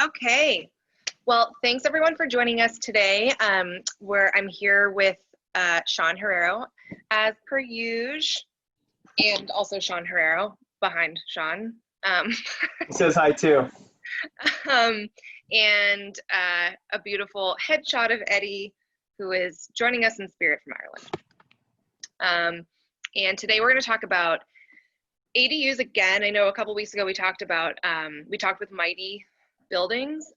Okay. Well, thanks everyone for joining us today. I'm here with Sean Herrero, as per usual, and also Sean Herrero behind Sean. He says hi too. And a beautiful headshot of Eddie, who is joining us in spirit from Ireland. And today we're going to talk about ADUs again. I know a couple weeks ago we talked with Mighty Buildings,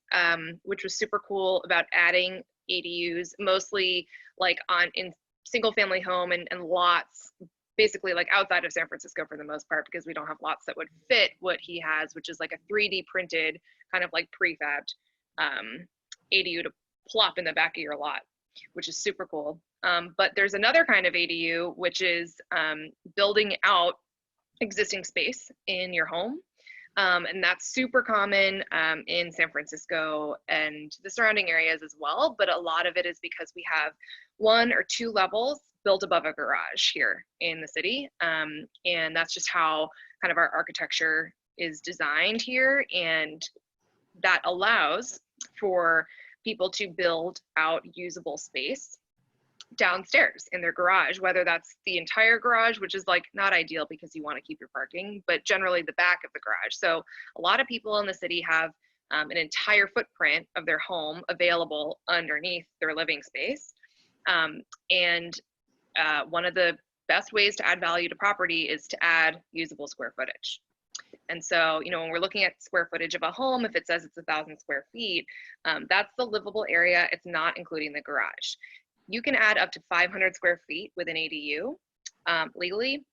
which was super cool, about adding ADUs, mostly like in single family home and lots, basically like outside of San Francisco for the most part, because we don't have lots that would fit what he has, which is like a 3D printed kind of like prefabbed ADU to plop in the back of your lot, which is super cool. But there's another kind of ADU, which is building out existing space in your home. And that's super common in San Francisco and the surrounding areas as well. But a lot of it is because we have 1 or 2 levels built above a garage here in the city. And that's just how kind of our architecture is designed here. And that allows for people to build out usable space downstairs in their garage, whether that's the entire garage, which is like not ideal because you want to keep your parking, but generally the back of the garage. So a lot of people in the city have an entire footprint of their home available underneath their living space. And one of the best ways to add value to property is to add usable square footage. And so, when we're looking at square footage of a home, if it says it's 1,000 square feet, that's the livable area. It's not including the garage. You can add up to 500 square feet with an ADU legally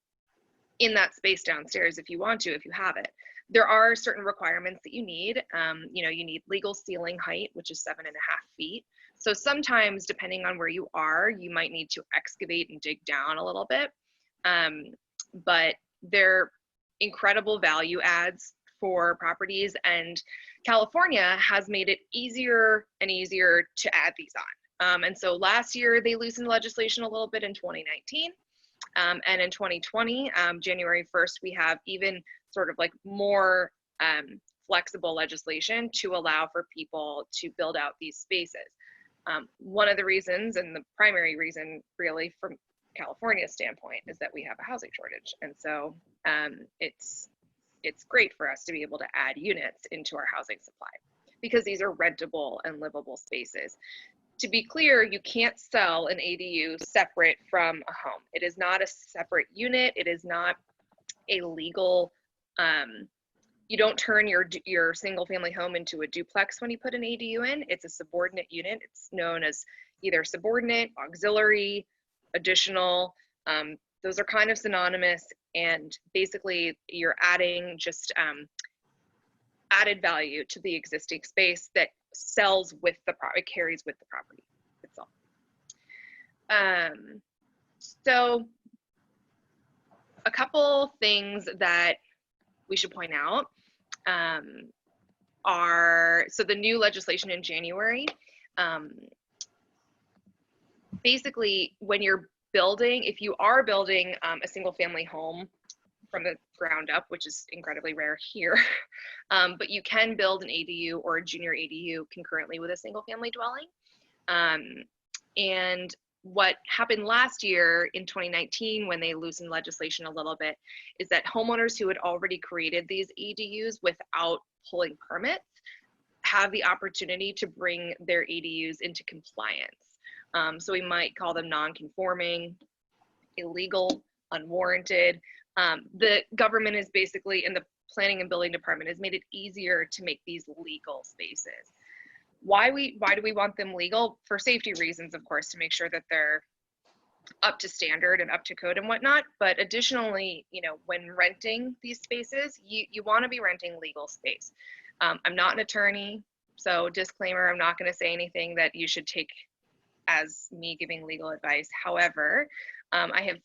in that space downstairs if you want to, if you have it. There are certain requirements that you need. You need legal ceiling height, which is 7.5 feet. So sometimes, depending on where you are, you might need to excavate and dig down a little bit. But they're incredible value adds for properties, and California has made it easier and easier to add these on. And so last year they loosened legislation a little bit in 2019. And in 2020, January 1st, we have even sort of like more flexible legislation to allow for people to build out these spaces. One of the reasons, and the primary reason really from California's standpoint, is that we have a housing shortage. And so it's great for us to be able to add units into our housing supply because these are rentable and livable spaces. To be clear, you can't sell an ADU separate from a home. It is not a separate unit. It is not a legal, you don't turn your single family home into a duplex when you put an ADU in. It's a subordinate unit. It's known as either subordinate, auxiliary, additional. Those are kind of synonymous, and basically you're adding just added value to the existing space that sells with the property, carries with the property itself. So a couple things that we should point out are, so the new legislation in January, basically when you're building, if you are building a single family home from the ground up, which is incredibly rare here, but you can build an ADU or a junior ADU concurrently with a single family dwelling. And what happened last year in 2019 when they loosened legislation a little bit is that homeowners who had already created these ADUs without pulling permits have the opportunity to bring their ADUs into compliance. So we might call them non-conforming, illegal, unwarranted. The government is basically, and the planning and building department has made it easier to make these legal spaces. Why do we want them legal? For safety reasons, of course, to make sure that they're up to standard and up to code and whatnot. But additionally, when renting these spaces, you want to be renting legal space. I'm not an attorney, so disclaimer, I'm not going to say anything that you should take as me giving legal advice. However, I have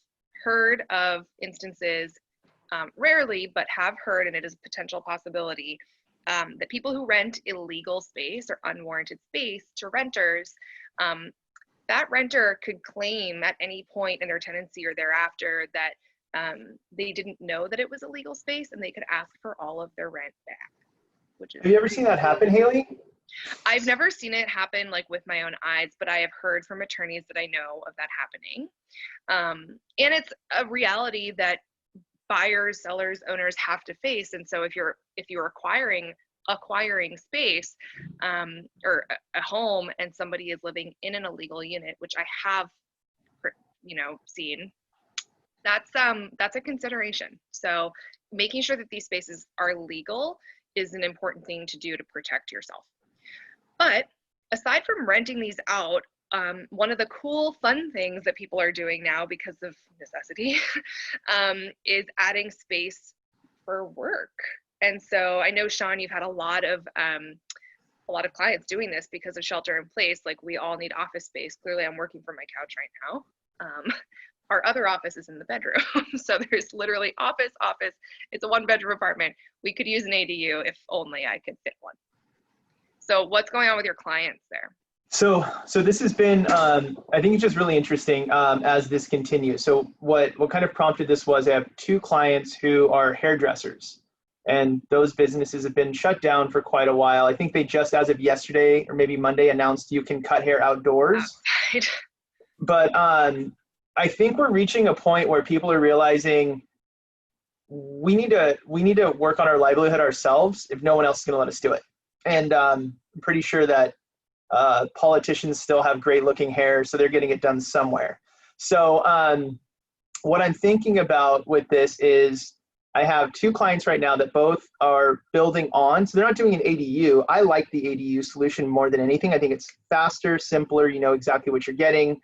heard of instances, rarely, but have heard, and it is a potential possibility, that people who rent illegal space or unwarranted space to renters, that renter could claim at any point in their tenancy or thereafter that they didn't know that it was illegal space, and they could ask for all of their rent back. which is. Have you ever seen that happen, Haley? I've never seen it happen like with my own eyes, but I have heard from attorneys that I know of that happening. And it's a reality that buyers, sellers, owners have to face. And so if you're acquiring space or a home and somebody is living in an illegal unit, which I have seen, that's a consideration. So making sure that these spaces are legal is an important thing to do to protect yourself. But aside from renting these out, one of the cool, fun things that people are doing now because of necessity is adding space for work. And so I know, Sean, you've had a lot of clients doing this because of shelter in place. Like, we all need office space. Clearly, I'm working from my couch right now. Our other office is in the bedroom. So there's literally office. It's a 1-bedroom apartment. We could use an ADU if only I could fit one. So what's going on with your clients there? So this has been, I think it's just really interesting as this continues. So what kind of prompted this was I have 2 clients who are hairdressers, and those businesses have been shut down for quite a while. I think they just, as of yesterday or maybe Monday, announced you can cut hair outdoors. Outside. But I think we're reaching a point where people are realizing we need to work on our livelihood ourselves if no one else is going to let us do it. And I'm pretty sure that politicians still have great looking hair, so they're getting it done somewhere. So what I'm thinking about with this is I have 2 clients right now that both are building on. So they're not doing an ADU. I like the ADU solution more than anything. I think it's faster, simpler. You know exactly what you're getting.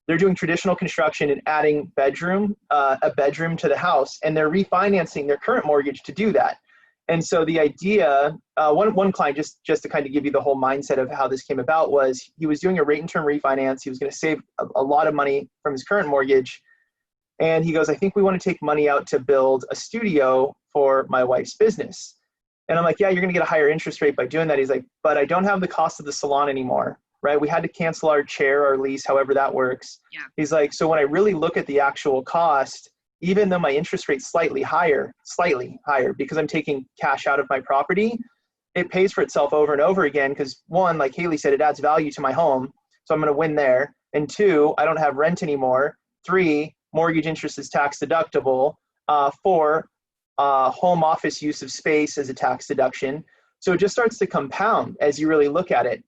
They're doing traditional construction and adding a bedroom to the house, and they're refinancing their current mortgage to do that. And so the idea, one client, just to kind of give you the whole mindset of how this came about, was he was doing a rate and term refinance. He was going to save a lot of money from his current mortgage. And he goes, I think we want to take money out to build a studio for my wife's business. And I'm like, yeah, you're going to get a higher interest rate by doing that. He's like, but I don't have the cost of the salon anymore, right? We had to cancel our chair, our lease, however that works. Yeah. He's like, so when I really look at the actual cost, even though my interest rate's slightly higher, because I'm taking cash out of my property, it pays for itself over and over again. Because 1, like Haley said, it adds value to my home. So I'm going to win there. And 2, I don't have rent anymore. 3, mortgage interest is tax deductible. 4, home office use of space as a tax deduction. So it just starts to compound as you really look at it.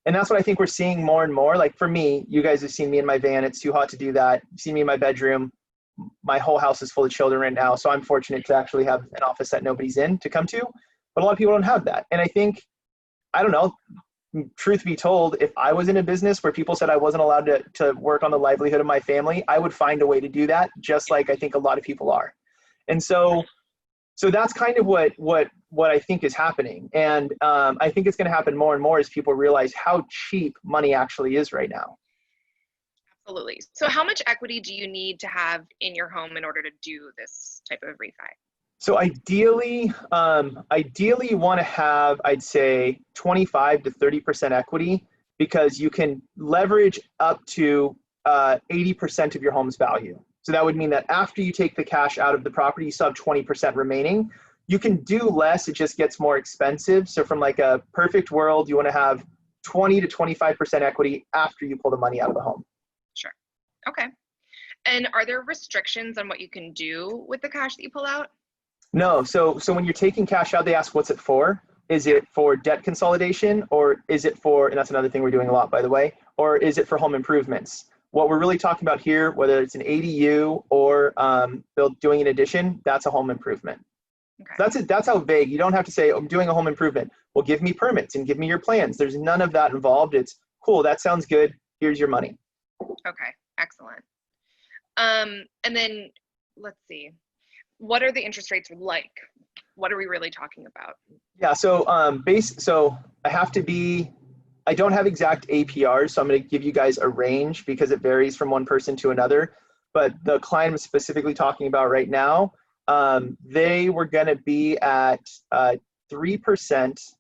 And that's what I think we're seeing more and more. Like for me, you guys have seen me in my van. It's too hot to do that. You've seen me in my bedroom. My whole house is full of children right now. So I'm fortunate to actually have an office that nobody's in to come to. But a lot of people don't have that. And I think, I don't know, truth be told, if I was in a business where people said I wasn't allowed to work on the livelihood of my family, I would find a way to do that, just like I think a lot of people are. And so that's kind of what I think is happening. And I think it's going to happen more and more as people realize how cheap money actually is right now. Absolutely. So how much equity do you need to have in your home in order to do this type of refi? So ideally you want to have, I'd say, 25 to 30% equity, because you can leverage up to 80% of your home's value. So that would mean that after you take the cash out of the property, you still have 20% remaining. You can do less, it just gets more expensive. So from like a perfect world, you want to have 20 to 25% equity after you pull the money out of the home. Sure. Okay. And are there restrictions on what you can do with the cash that you pull out? No. So when you're taking cash out, they ask what's it for? Is it for debt consolidation, or is it for, and that's another thing we're doing a lot, by the way, or is it for home improvements? What we're really talking about here, whether it's an ADU or doing an addition, that's a home improvement. Okay. That's it. That's how vague. You don't have to say, I'm doing a home improvement. Well, give me permits and give me your plans. There's none of that involved. It's cool. That sounds good. Here's your money. Okay. Excellent. And then let's see. What are the interest rates like? What are we really talking about? Yeah. So I don't have exact APRs, so I'm going to give you guys a range because it varies from one person to another. But the client I'm specifically talking about right now, they were going to be at 3%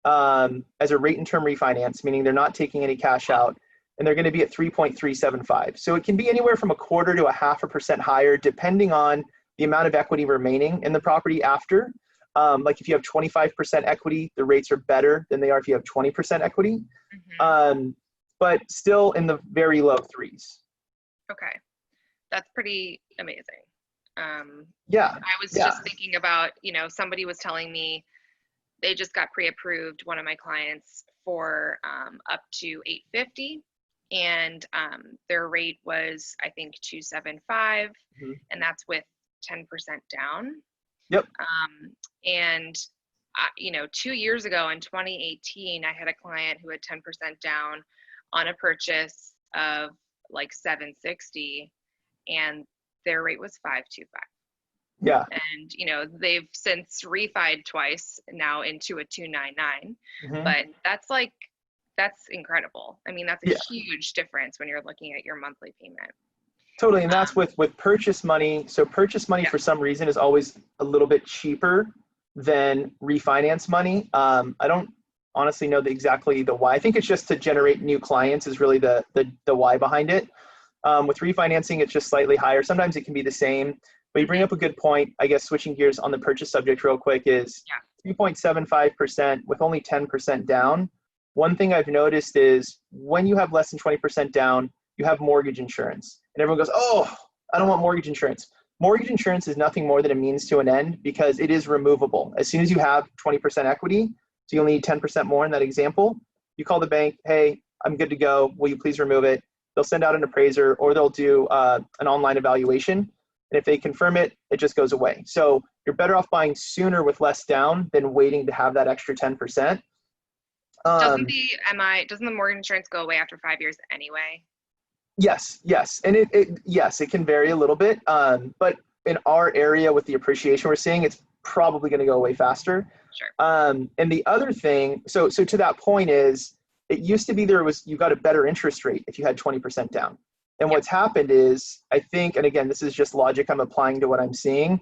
as a rate and term refinance, meaning they're not taking any cash out, and they're going to be at 3.375. So it can be anywhere from 1/4 to 0.5% higher, depending on the amount of equity remaining in the property after. Like if you have 25% equity, the rates are better than they are if you have 20% equity. But still in the very low threes. Okay. That's pretty amazing. Yeah. I was just thinking about, somebody was telling me they just got pre-approved, one of my clients, for up to 850, and their rate was, I think, 275, and that's with 10% down. Yep. And 2 years ago in 2018, I had a client who had 10% down on a purchase of like 760, and their rate was 525. Yeah. And they've since refied twice now into a 299, but that's incredible. I mean, that's a huge difference when you're looking at your monthly payment. Totally. And that's with purchase money. So purchase money for some reason is always a little bit cheaper than refinance money. I don't honestly know exactly the why. I think it's just to generate new clients is really the why behind it. With refinancing, it's just slightly higher. Sometimes it can be the same, but you bring up a good point. I guess switching gears on the purchase subject real quick is 3.75% with only 10% down. One thing I've noticed is when you have less than 20% down, you have mortgage insurance. And everyone goes, oh, I don't want mortgage insurance. Mortgage insurance is nothing more than a means to an end because it is removable. As soon as you have 20% equity, so you'll need 10% more in that example, you call the bank, hey, I'm good to go. Will you please remove it? They'll send out an appraiser or they'll do an online evaluation. And if they confirm it, it just goes away. So you're better off buying sooner with less down than waiting to have that extra 10%. Doesn't the mortgage insurance go away after 5 years anyway? Yes. And it can vary a little bit. But in our area with the appreciation we're seeing, it's probably going to go away faster. Sure. And the other thing, so to that point is, it used to be you got a better interest rate if you had 20% down. And what's happened is, I think, and again, this is just logic I'm applying to what I'm seeing,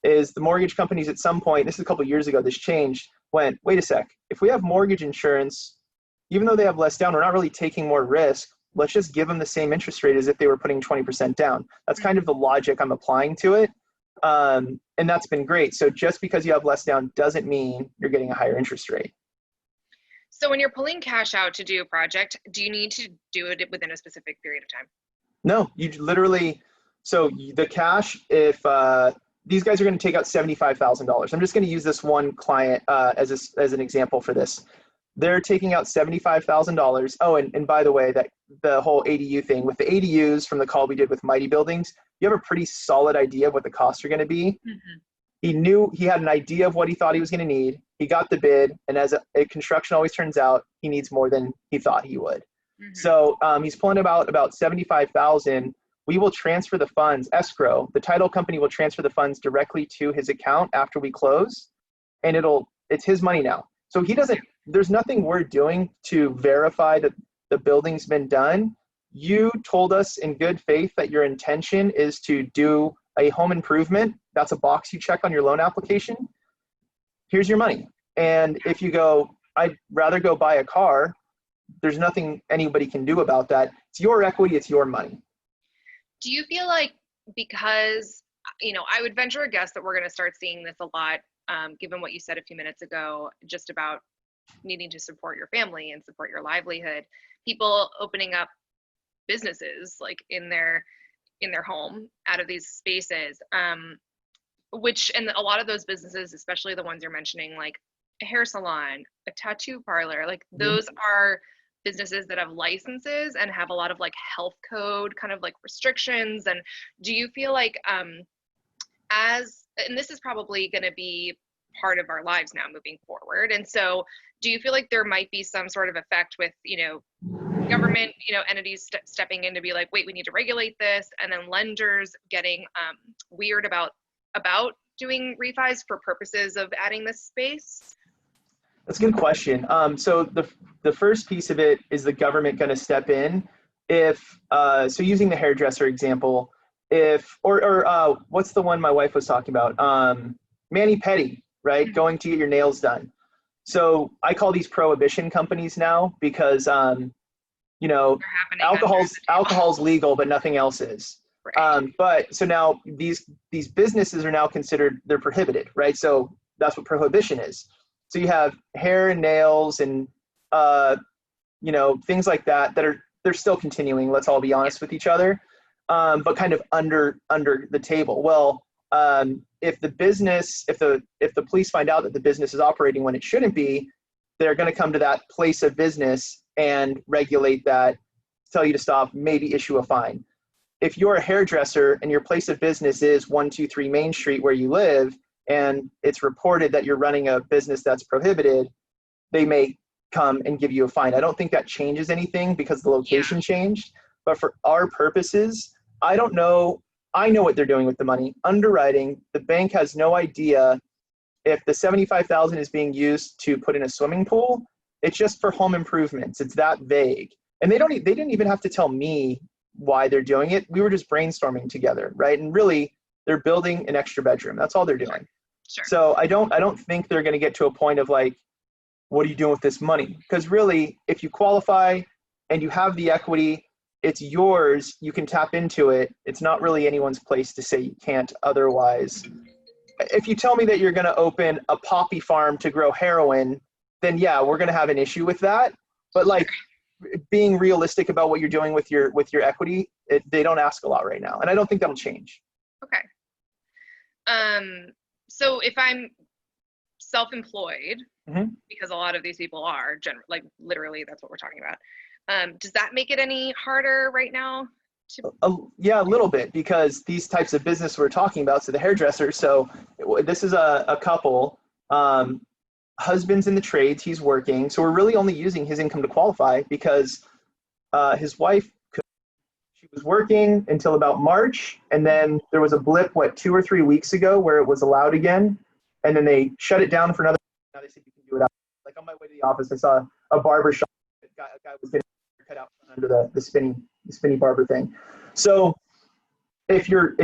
is the mortgage companies at some point, this is a couple of years ago, this changed, went, wait a sec, if we have mortgage insurance, even though they have less down, we're not really taking more risk. Let's just give them the same interest rate as if they were putting 20% down. That's kind of the logic I'm applying to it. And that's been great. So just because you have less down doesn't mean you're getting a higher interest rate. So when you're pulling cash out to do a project, do you need to do it within a specific period of time? No, you literally, so the cash, if these guys are going to take out $75,000. I'm just going to use this one client as an example for this. They're taking out $75,000. Oh, and by the way, that the whole ADU thing, with the ADUs from the call we did with Mighty Buildings, you have a pretty solid idea of what the costs are going to be. He had an idea of what he thought he was going to need. He got the bid, and as a construction always turns out, he needs more than he thought he would. So he's pulling about $75,000. We will transfer the funds, escrow. The title company will transfer the funds directly to his account after we close, and it's his money now. So there's nothing we're doing to verify that the building's been done. You told us in good faith that your intention is to do a home improvement. That's a box you check on your loan application. Here's your money. And if you go, I'd rather go buy a car, there's nothing anybody can do about that. It's your equity, it's your money. Do you feel like, because, I would venture a guess that we're going to start seeing this a lot, given what you said a few minutes ago, just about needing to support your family and support your livelihood, people opening up businesses like in their home out of these spaces, and a lot of those businesses, especially the ones you're mentioning, like a hair salon, a tattoo parlor, like those are businesses that have licenses and have a lot of like health code kind of like restrictions. And do you feel like and this is probably going to be part of our lives now moving forward, and so do you feel like there might be some sort of effect with government entities stepping in to be like, wait, we need to regulate this, and then lenders getting weird about doing refis for purposes of adding this space? That's a good question. So the first piece of it is the government going to step in if so using the hairdresser example, or what's the one my wife was talking about, mani-pedi, right? Going to get your nails done. So I call these prohibition companies now because alcohol's legal but nothing else is. Right. But so now these businesses are now considered, they're prohibited, right? So that's what prohibition is. So you have hair and nails and things like that they're still continuing. Let's all be honest with each other, but kind of under the table. Well, if the police find out that the business is operating when it shouldn't be, they're going to come to that place of business and regulate that, tell you to stop, maybe issue a fine. If you're a hairdresser and your place of business is 123 Main Street where you live, and it's reported that you're running a business that's prohibited, they may come and give you a fine. I don't think that changes anything because the location changed, but for our purposes, I don't know. I know what they're doing with the money. Underwriting, the bank has no idea if the $75,000 is being used to put in a swimming pool. It's just for home improvements. It's that vague. And they didn't even have to tell me why they're doing it. We were just brainstorming together, right? And really, they're building an extra bedroom. That's all they're doing. Sure. So I don't think they're going to get to a point of like, what are you doing with this money? Because really, if you qualify and you have the equity, it's yours. You can tap into it. It's not really anyone's place to say you can't otherwise. If you tell me that you're going to open a poppy farm to grow heroin, then yeah, we're going to have an issue with that. But like being realistic about what you're doing with your equity, they don't ask a lot right now. And I don't think that'll change. Okay. So if I'm self-employed, because a lot of these people are like literally that's what we're talking about. Does that make it any harder right now? Yeah, a little bit, because these types of business we're talking about, so the hairdresser, so this is a couple, husband's in the trades, he's working. So we're really only using his income to qualify because his wife, she was working until about March. And then there was a blip, 2 or 3 weeks ago where it was allowed again. And then they shut it down for another. Now they said you can do it out. Like on my way to the office, I saw a barber shop. A guy was getting cut out under the spinny barber thing. So if you're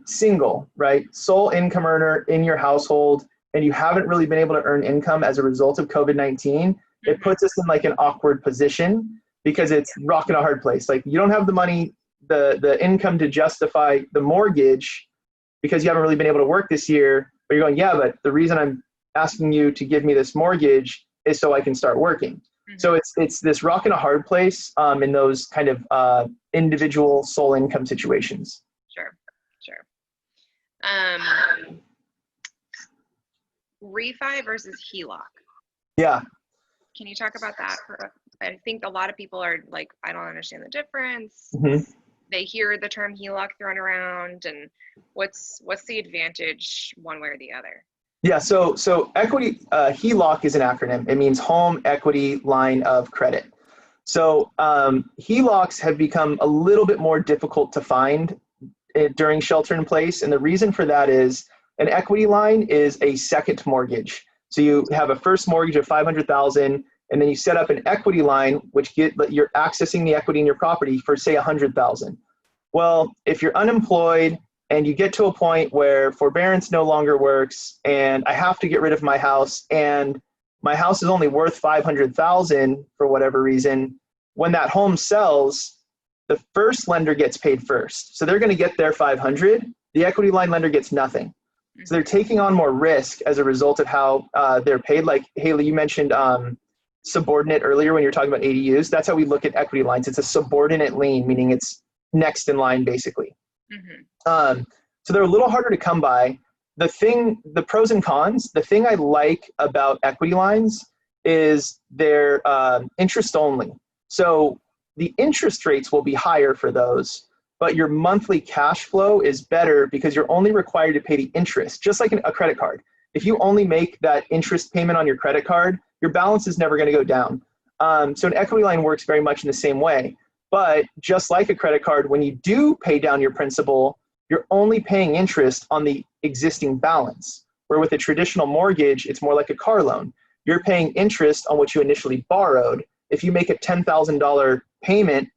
single, right, sole income earner in your household, and you haven't really been able to earn income as a result of COVID-19, it puts us in like an awkward position because it's rock and a hard place. Like you don't have the money, the income to justify the mortgage because you haven't really been able to work this year. But you're going, yeah, but the reason I'm asking you to give me this mortgage is so I can start working. So it's this rock and a hard place in those kind of individual sole income situations. Sure. Refi versus Heloc. Yeah. Can you talk about that? I think a lot of people are like, I don't understand the difference. They hear the term Heloc thrown around, and what's the advantage one way or the other? Yeah, so equity, Heloc is an acronym. It means Home Equity Line of Credit. So Helocs have become a little bit more difficult to find during shelter in place. And the reason for that is an equity line is a second mortgage. So you have a first mortgage of $500,000, and then you set up an equity line, which you're accessing the equity in your property for say $100,000. Well, if you're unemployed and you get to a point where forbearance no longer works and I have to get rid of my house and my house is only worth $500,000 for whatever reason, when that home sells, the first lender gets paid first. So they're going to get their $500. The equity line lender gets nothing. So they're taking on more risk as a result of how they're paid. Like Haley, you mentioned subordinate earlier when you're talking about ADUs. That's how we look at equity lines. It's a subordinate lien, meaning it's next in line basically. So they're a little harder to come by. The pros and cons, the thing I like about equity lines is they're interest only. So the interest rates will be higher for those, but your monthly cash flow is better because you're only required to pay the interest, just like a credit card. If you only make that interest payment on your credit card, your balance is never going to go down. So an equity line works very much in the same way. But just like a credit card, when you do pay down your principal, you're only paying interest on the existing balance. Where with a traditional mortgage, it's more like a car loan. You're paying interest on what you initially borrowed. If you make a $10,000 payment,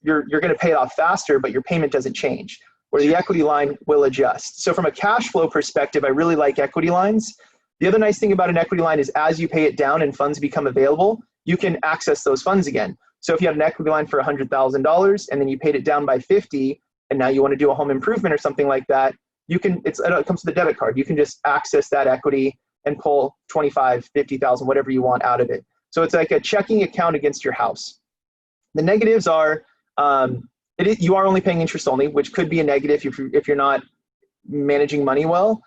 you're going to pay it off faster, but your payment doesn't change, where the equity line will adjust. So from a cash flow perspective, I really like equity lines. The other nice thing about an equity line is as you pay it down and funds become available, you can access those funds again. So if you have an equity line for $100,000 and then you paid it down by 50, and now you want to do a home improvement or something like that, it comes with a debit card. You can just access that equity and pull 25, 50,000, whatever you want out of it. So it's like a checking account against your house. The negatives are, you are only paying interest only, which could be a negative if you're not managing money well.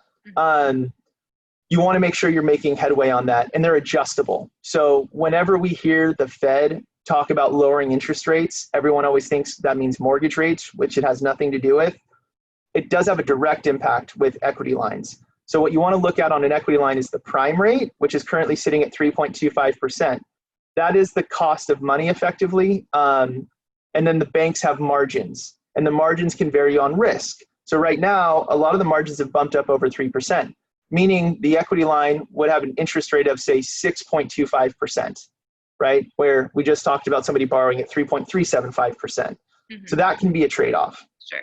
You want to make sure you're making headway on that, and they're adjustable. So whenever we hear the Fed talk about lowering interest rates, everyone always thinks that means mortgage rates, which it has nothing to do with. It does have a direct impact with equity lines. So what you want to look at on an equity line is the prime rate, which is currently sitting at 3.25%. That is the cost of money effectively. And then the banks have margins, and the margins can vary on risk. So right now, a lot of the margins have bumped up over 3%, meaning the equity line would have an interest rate of, say, 6.25%, right? Where we just talked about somebody borrowing at 3.375%. So that can be a trade-off. Sure.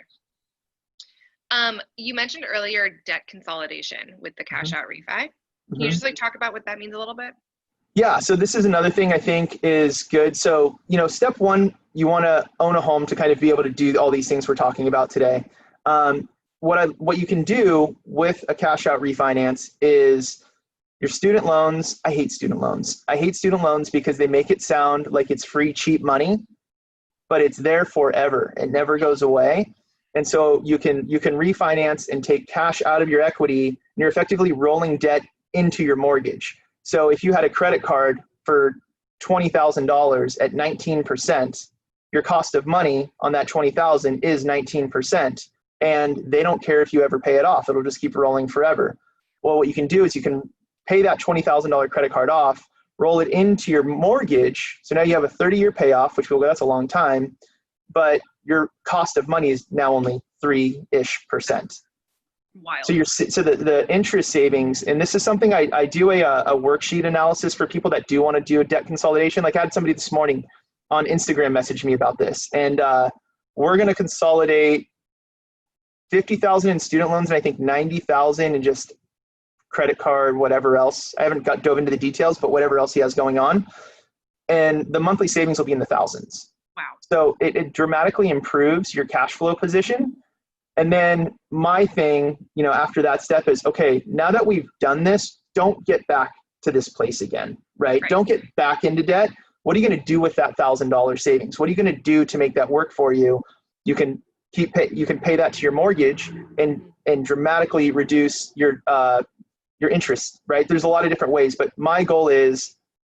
You mentioned earlier debt consolidation with the cash out refi. Can you just like talk about what that means a little bit? Yeah, so this is another thing I think is good. So, step one, you want to own a home to kind of be able to do all these things we're talking about today. What you can do with a cash out refinance is your student loans. I hate student loans. I hate student loans because they make it sound like it's free, cheap money, but it's there forever. It never goes away. And so you can refinance and take cash out of your equity, and you're effectively rolling debt into your mortgage. So if you had a credit card for $20,000 at 19%, your cost of money on that $20,000 is 19%, and they don't care if you ever pay it off. It'll just keep rolling forever. Well, what you can do is you can pay that $20,000 credit card off, roll it into your mortgage. So now you have a 30-year payoff, which that's a long time, but your cost of money is now only 3-ish%. Wild. So the interest savings, and this is something I do a worksheet analysis for people that do want to do a debt consolidation. Like I had somebody this morning on Instagram message me about this, and we're going to consolidate 50,000 in student loans, and I think 90,000 in just credit card, whatever else. I haven't dove into the details, but whatever else he has going on, and the monthly savings will be in the thousands. Wow. So it dramatically improves your cash flow position. And then my thing, after that step is, okay, now that we've done this, don't get back to this place again, right? Don't get back into debt. What are you going to do with that $1,000 savings? What are you going to do to make that work for you? You can pay that to your mortgage and dramatically reduce your interest, right? There's a lot of different ways, but my goal is,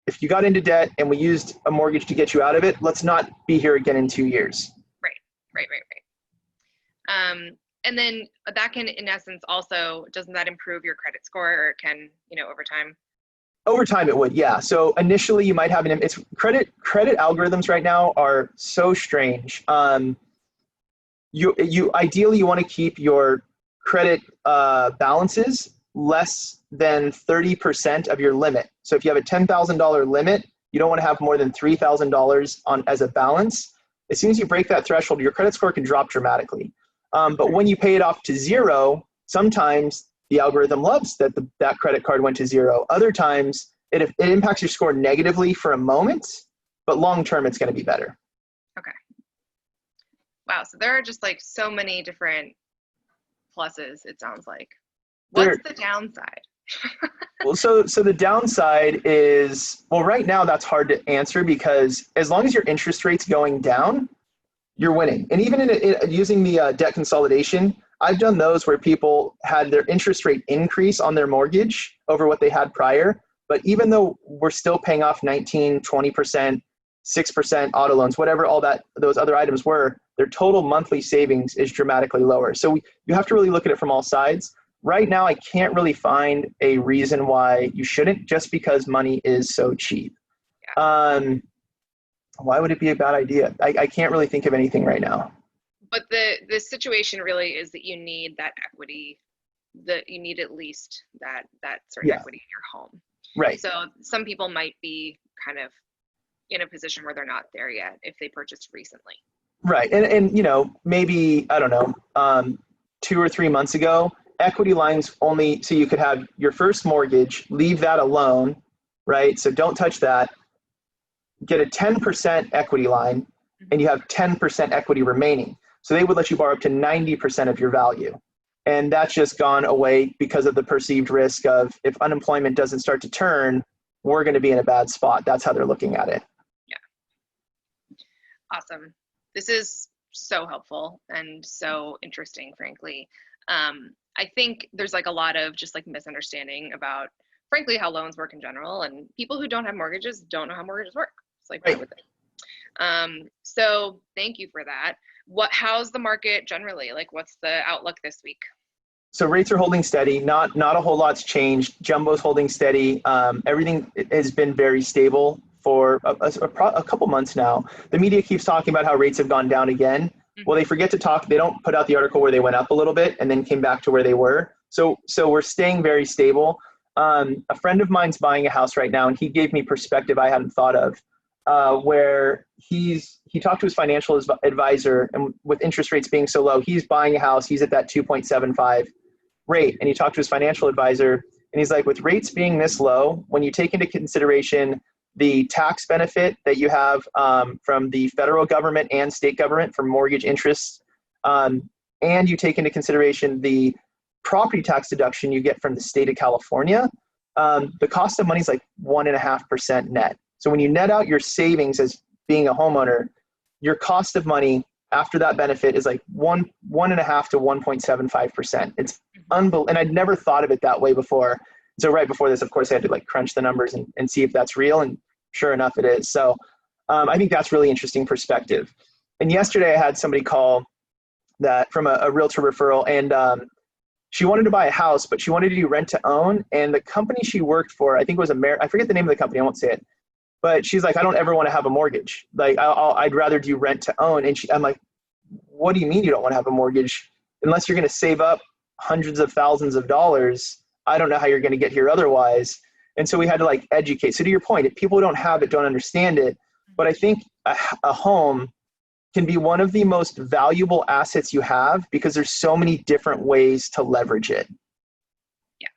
if you got into debt and we used a mortgage to get you out of it, let's not be here again in 2 years. Right. And then that can, in essence, also, doesn't that improve your credit score, or can, over time? Over time it would, yeah. So initially you might have it's credit algorithms right now are so strange. You ideally you want to keep your credit balances less than 30% of your limit. So if you have a $10,000 limit, you don't want to have more than $3,000 as a balance. As soon as you break that threshold, your credit score can drop dramatically. But when you pay it off to zero, sometimes the algorithm loves that credit card went to zero. Other times it impacts your score negatively for a moment, but long-term it's going to be better. Okay. Wow. So there are just like so many different pluses, it sounds like. What's the downside? Well, so the downside is, right now that's hard to answer, because as long as your interest rate's going down, you're winning. And even using the debt consolidation, I've done those where people had their interest rate increase on their mortgage over what they had prior. But even though we're still paying off 19, 20%, 6% auto loans, whatever those other items were, their total monthly savings is dramatically lower. So you have to really look at it from all sides. Right now, I can't really find a reason why you shouldn't, just because money is so cheap. Yeah. Why would it be a bad idea? I can't really think of anything right now. But the situation really is that you need that equity, that you need at least that certain equity in your home. Right. So some people might be kind of in a position where they're not there yet if they purchased recently. Right. And maybe, I don't know, 2 or 3 months ago, equity lines only, so you could have your first mortgage, leave that alone, right? So don't touch that. Get a 10% equity line, and you have 10% equity remaining. So they would let you borrow up to 90% of your value. And that's just gone away because of the perceived risk of if unemployment doesn't start to turn, we're going to be in a bad spot. That's how they're looking at it. Yeah. Awesome. This is so helpful and so interesting, frankly. I think there's like a lot of just like misunderstanding about, frankly, how loans work in general, and people who don't have mortgages don't know how mortgages work. It's like, right with it. So thank you for that. How's the market generally? Like, what's the outlook this week? So rates are holding steady. Not a whole lot's changed. Jumbo's holding steady. Everything has been very stable for a couple months now. The media keeps talking about how rates have gone down again. Well, they forget to talk. They don't put out the article where they went up a little bit and then came back to where they were. So we're staying very stable. A friend of mine's buying a house right now, and he gave me perspective I hadn't thought of. Where he talked to his financial advisor, and with interest rates being so low, he's buying a house. He's at that 2.75 rate, and he talked to his financial advisor, and he's like, with rates being this low, when you take into consideration the tax benefit that you have from the federal government and state government for mortgage interest, and you take into consideration the property tax deduction you get from the state of California, the cost of money is like 1.5% net. So when you net out your savings as being a homeowner, your cost of money after that benefit is like 1.5 to 1.75%. It's unbelievable. And I'd never thought of it that way before. So right before this, of course, I had to like crunch the numbers and see if that's real. And sure enough, it is. So I think that's really interesting perspective. And yesterday I had somebody call that from a realtor referral, and she wanted to buy a house, but she wanted to do rent to own. And the company she worked for, I think it was I forget the name of the company. I won't say it. But she's like, I don't ever want to have a mortgage. Like, I'd rather do rent to own. And I'm like, what do you mean you don't want to have a mortgage? Unless you're going to save up hundreds of thousands of dollars, I don't know how you're going to get here otherwise. And so we had to like educate. So to your point, if people who don't have it, don't understand it. But I think a home can be one of the most valuable assets you have because there's so many different ways to leverage it. Yeah.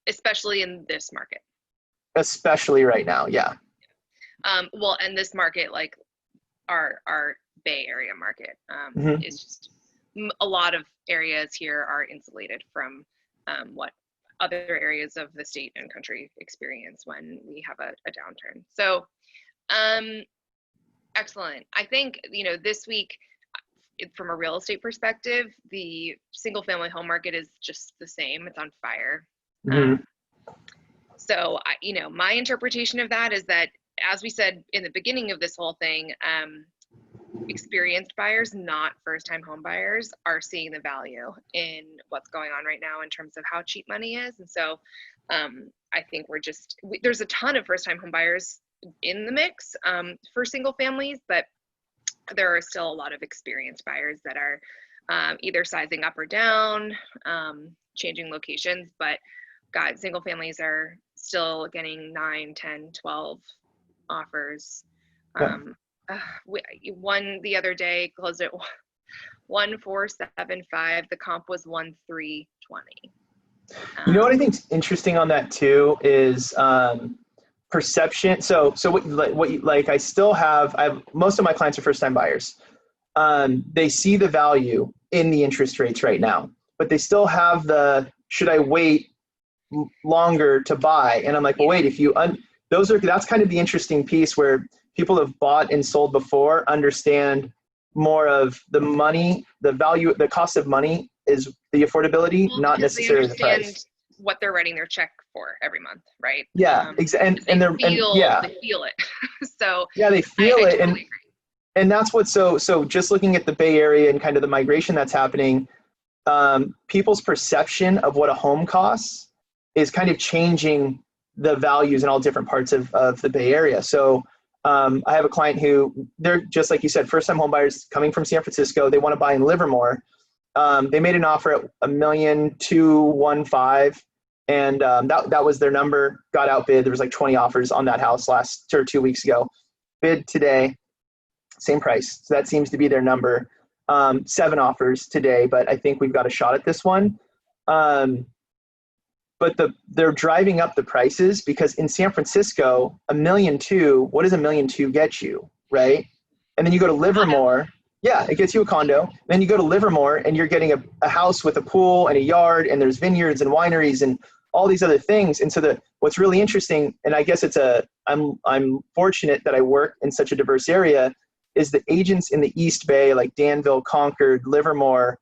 Especially in this market. Especially right now, yeah. Well, and this market, like our Bay Area market, is just a lot of areas here are insulated from what other areas of the state and country experience when we have a downturn. So, excellent. I think, this week, from a real estate perspective, the single family home market is just the same. It's on fire. So, my interpretation of that is that, as we said in the beginning of this whole thing, experienced buyers, not first-time home buyers, are seeing the value in what's going on right now in terms of how cheap money is. And so I think there's a ton of first-time home buyers in the mix for single families, but there are still a lot of experienced buyers that are either sizing up or down, changing locations, but God, single families are still getting 9, 10, 12 offers. One the other day closed at 1,475. The comp was 1,320. You know what I think's interesting on that too is perception. So I still have most of my clients are first time buyers. They see the value in the interest rates right now, but they still have should I wait longer to buy? And I'm like, well, wait, that's kind of the interesting piece where people have bought and sold before understand more of the money, the value, the cost of money is the affordability, not necessarily the price. What they're writing their check for every month, right? Yeah, exactly. And they feel it. So yeah, they feel it, totally agree. And that's what's so. Just looking at the Bay Area and kind of the migration that's happening, people's perception of what a home costs is kind of changing the values in all different parts of the Bay Area. So I have a client who, they're just like you said, first-time home buyers coming from San Francisco. They want to buy in Livermore. They made an offer at $1,215,000, and that was their number. Got outbid. There was like 20 offers on that house 2 weeks ago. Bid today, same price. So that seems to be their number. 7 offers today, but I think we've got a shot at this one. But they're driving up the prices because in San Francisco, $1.2 million, what does $1.2 million get you, right? And then you go to Livermore. Yeah, it gets you a condo. Then you go to Livermore and you're getting a house with a pool and a yard, and there's vineyards and wineries and all these other things. And so what's really interesting, and I guess I'm fortunate that I work in such a diverse area, is the agents in the East Bay, like Danville, Concord, Livermore,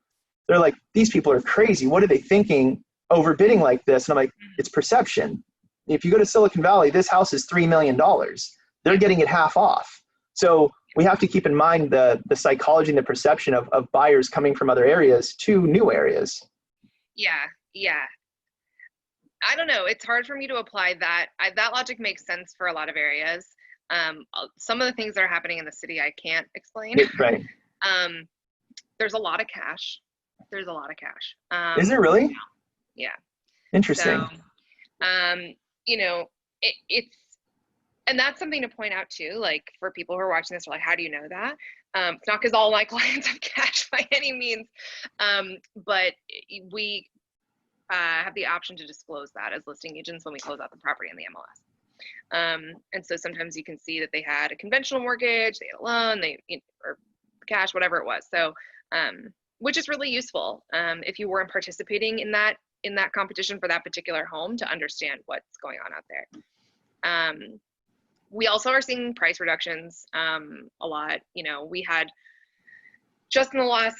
they're like, these people are crazy. What are they thinking overbidding like this? And I'm like, it's perception. If you go to Silicon Valley, this house is $3 million. They're getting it half off. So we have to keep in mind the psychology and the perception of buyers coming from other areas to new areas. Yeah. I don't know. It's hard for me to apply that. That logic makes sense for a lot of areas. Some of the things that are happening in the city, I can't explain. Right. There's a lot of cash. Is there really? Yeah. Interesting. So, it's, and that's something to point out too, like for people who are watching this, are like, how do you know that? It's not because all my clients have cash by any means, but we have the option to disclose that as listing agents when we close out the property in the MLS. And so sometimes you can see that they had a conventional mortgage, they had a loan, or cash, whatever it was. So, which is really useful if you weren't participating in that competition for that particular home, to understand what's going on out there. We also are seeing price reductions a lot. We had just in the last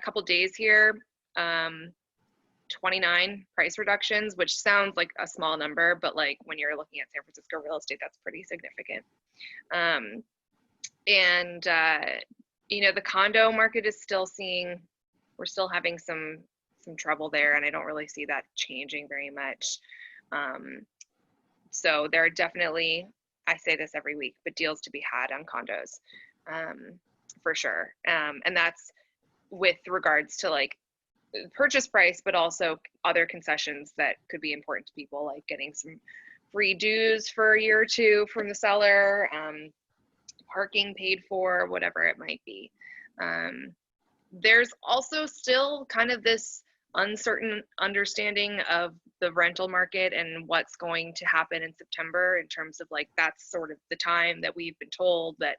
couple days here, 29 price reductions, which sounds like a small number, but like when you're looking at San Francisco real estate, that's pretty significant. The condo market is we're still having some trouble there, and I don't really see that changing very much. So there are definitely, I say this every week, but deals to be had on condos, for sure. And that's with regards to like purchase price, but also other concessions that could be important to people, like getting some free dues for a year or two from the seller, parking paid for, whatever it might be. There's also still kind of this uncertain understanding of the rental market and what's going to happen in September, in terms of like, that's sort of the time that we've been told that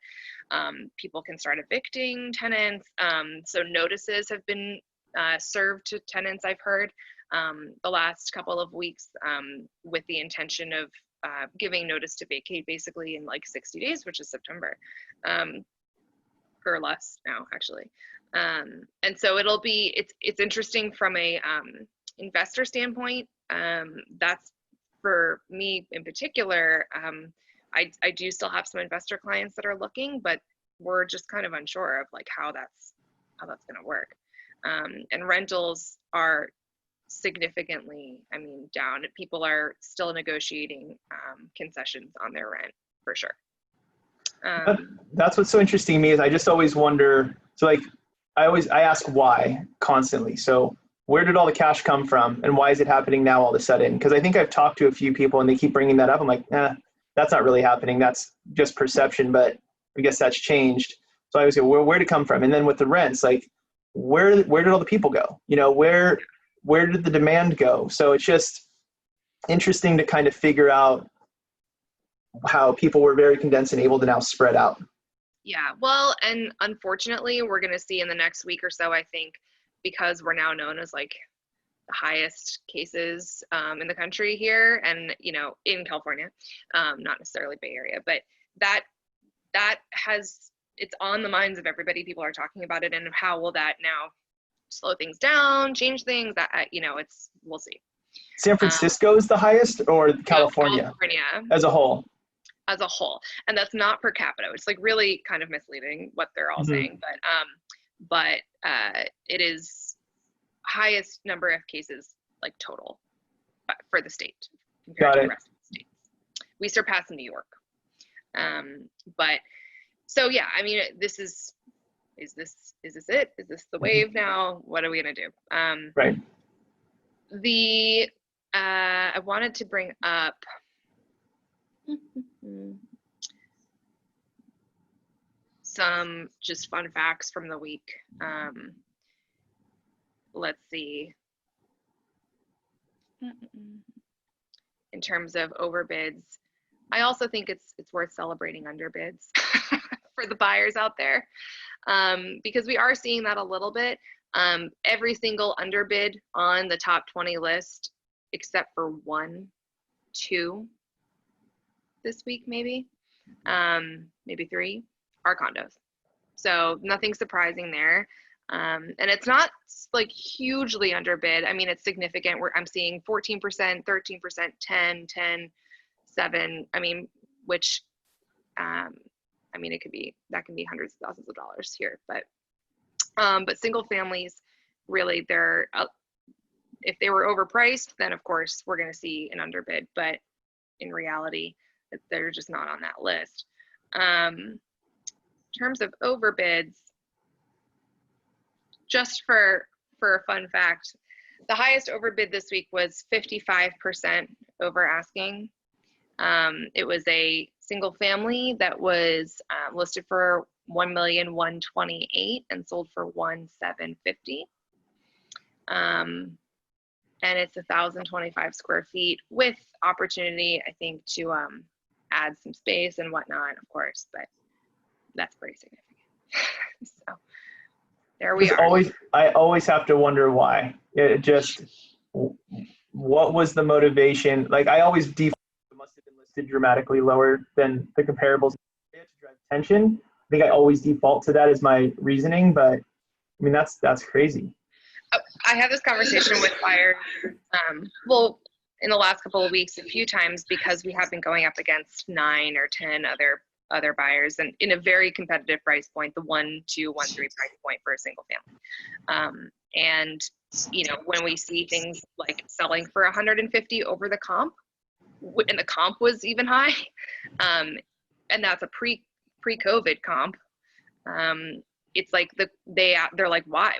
people can start evicting tenants. So notices have been served to tenants, I've heard, the last couple of weeks, with the intention of giving notice to vacate basically in like 60 days, which is September, or less now actually. And so it's interesting from a investor standpoint. That's for me in particular. I do still have some investor clients that are looking, but we're just kind of unsure of like how that's going to work. And rentals are significantly, down. People are still negotiating concessions on their rent for sure. That's what's so interesting to me, is I just always wonder. So like, I ask why constantly. So where did all the cash come from, and why is it happening now all of a sudden? Because I think I've talked to a few people and they keep bringing that up. I'm like, that's not really happening. That's just perception, but I guess that's changed. So I always go, where did it come from? And then with the rents, like, where did all the people go? Where did the demand go? So it's just interesting to kind of figure out how people were very condensed and able to now spread out. Yeah, well, and unfortunately, we're going to see in the next week or so, I think, because we're now known as like the highest cases in the country here, and in California, not necessarily Bay Area, but that it's on the minds of everybody. People are talking about it, and how will that now slow things down, change things? That we'll see. San Francisco is the highest, or California? California as a whole? As a whole, and that's not per capita. It's like really kind of misleading what they're all saying, but it is highest number of cases like total for the state compared to the rest of the states. We surpass New York. But so yeah, this is this it? Is this the wave now? What are we gonna do? Right. I wanted to bring up some just fun facts from the week. Let's see. In terms of overbids, I also think it's worth celebrating underbids. for the buyers out there, because we are seeing that a little bit. Every single underbid on the top 20 list, except for 1, 2 this week, maybe 3, are condos. So nothing surprising there. And it's not like hugely underbid. I mean, it's significant. I'm seeing 14%, 13%, 10, 10, 7. I mean, which, I mean, that can be hundreds of thousands of dollars here, but single families, really, if they were overpriced, then of course we're going to see an underbid, but in reality, they're just not on that list. In terms of overbids, just for a fun fact, the highest overbid this week was 55% over asking. It was a single family that was listed for $1,128,000 and sold for $1,750,000. And it's 1,025 square feet with opportunity, I think, to add some space and whatnot, of course, but that's pretty significant. So there we are. I always have to wonder why. What was the motivation? Like, I always default, it must have been listed dramatically lower than the comparables to drive attention. I think I always default to that as my reasoning, but I mean, that's crazy. I have this conversation with buyers, well, in the last couple of weeks, a few times, because we have been going up against 9 or 10 other buyers, and in a very competitive price point, the 1, 2, 1, 3 price point for a single family. And you know, when we see things like selling for 150 over the comp, and the comp was even high, and that's a pre-COVID comp. It's like they're like, why?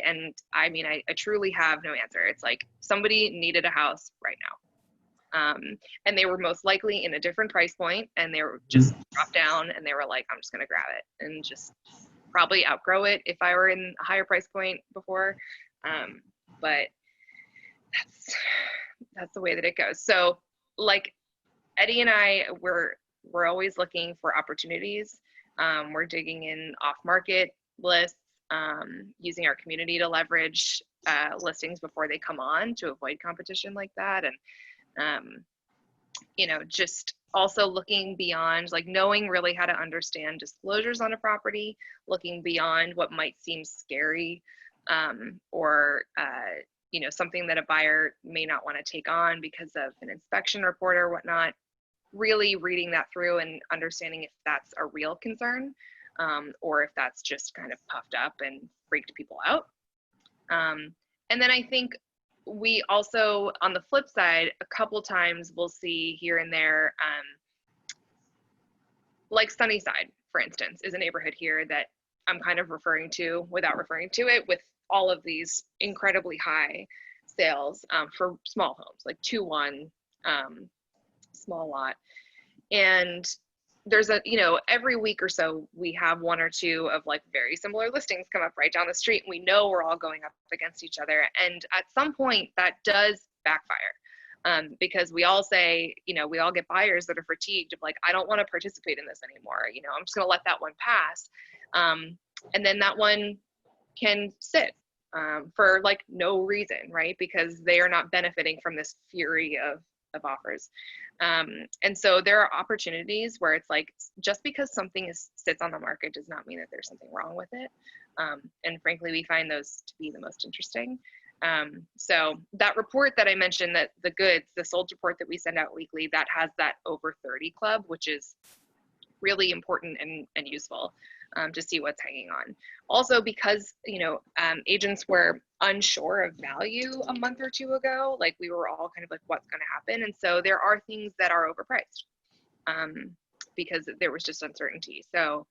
And I mean, I truly have no answer. It's like somebody needed a house right now. And they were most likely in a different price point, and they were just dropped down, and they were like, I'm just going to grab it and just probably outgrow it if I were in a higher price point before. But that's the way that it goes. So like Eddie and I, we're always looking for opportunities. We're digging in off-market lists, using our community to leverage listings before they come on to avoid competition like that. And, you know, just also looking beyond, like knowing really how to understand disclosures on a property, looking beyond what might seem scary, or, you know, something that a buyer may not want to take on because of an inspection report or whatnot. Really reading that through and understanding if that's a real concern, or if that's just kind of puffed up and freaked people out. And then I think we also, on the flip side, a couple times we'll see here and there, like Sunnyside, for instance, is a neighborhood here that I'm kind of referring to without referring to it, with all of these incredibly high sales for small homes, like 2-1, small lot. And there's you know, every week or so we have 1 or 2 of like very similar listings come up right down the street, and we know we're all going up against each other. And at some point that does backfire, because we all say, you know, we all get buyers that are fatigued of like, I don't want to participate in this anymore. You know, I'm just going to let that one pass. And then that one can sit for like no reason, right? Because they are not benefiting from this fury of offers. And so there are opportunities where it's like, just because something sits on the market does not mean that there's something wrong with it. And frankly, we find those to be the most interesting. So that report that I mentioned, that the sold report that we send out weekly, that has that over 30 club, which is really important and useful to see what's hanging on. Also, because, you know, agents were unsure of value a month or 2 ago, like we were all kind of like, what's going to happen? And so there are things that are overpriced because there was just uncertainty. So,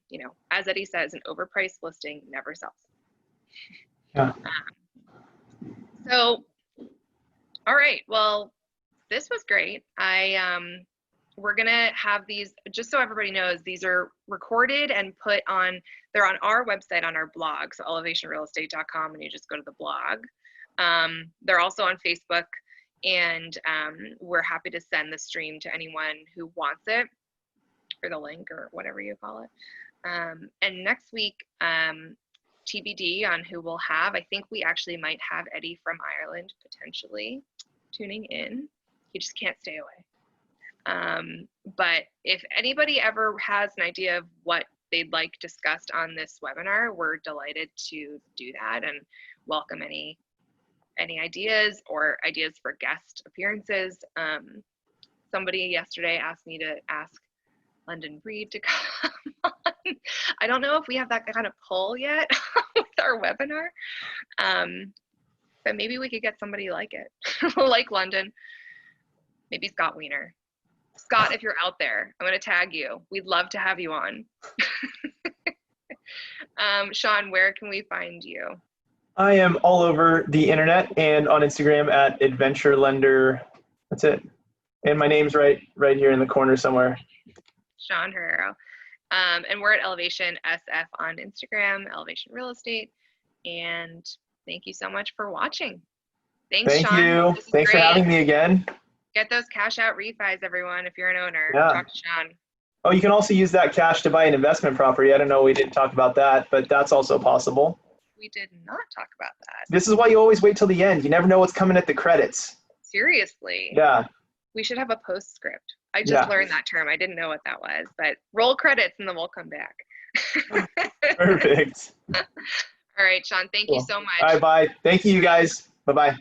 you know, as Eddie says, an overpriced listing never sells. Yeah. So, all right, well, this was great. We're gonna have these, just so everybody knows, these are recorded and put on, they're on our website, on our blog, so elevationrealestate.com, and you just go to the blog. They're also on Facebook, and we're happy to send the stream to anyone who wants it. or the link or whatever you call it. And next week, TBD on who we'll have. I think we actually might have Eddie from Ireland potentially tuning in. He just can't stay away. But if anybody ever has an idea of what they'd like discussed on this webinar, we're delighted to do that and welcome any ideas or ideas for guest appearances. Somebody yesterday asked me to ask London Breed to come on. I don't know if we have that kind of pull yet with our webinar, but maybe we could get somebody like it, like London. Maybe Scott Wiener. Scott, if you're out there, I'm going to tag you. We'd love to have you on. Sean, where can we find you? I am all over the internet and on Instagram at AdventureLender. That's it. And my name's right here in the corner somewhere. Sean Herrero. And we're at Elevation SF on Instagram, Elevation Real Estate. And thank you so much for watching. Thanks, Thank Sean. you. Thanks for having me again. Get those cash out refis, everyone, if you're an owner. Yeah. Talk to Sean. Oh, you can also use that cash to buy an investment property. I don't know, we didn't talk about that, but that's also possible. We did not talk about that. This is why you always wait till the end. You never know what's coming at the credits. Seriously. Yeah. We should have a postscript. I just learned that term. I didn't know what that was, but roll credits and then we'll come back. Perfect. All right, Sean, thank you so much. All right, bye. Thank you, guys. Bye-bye.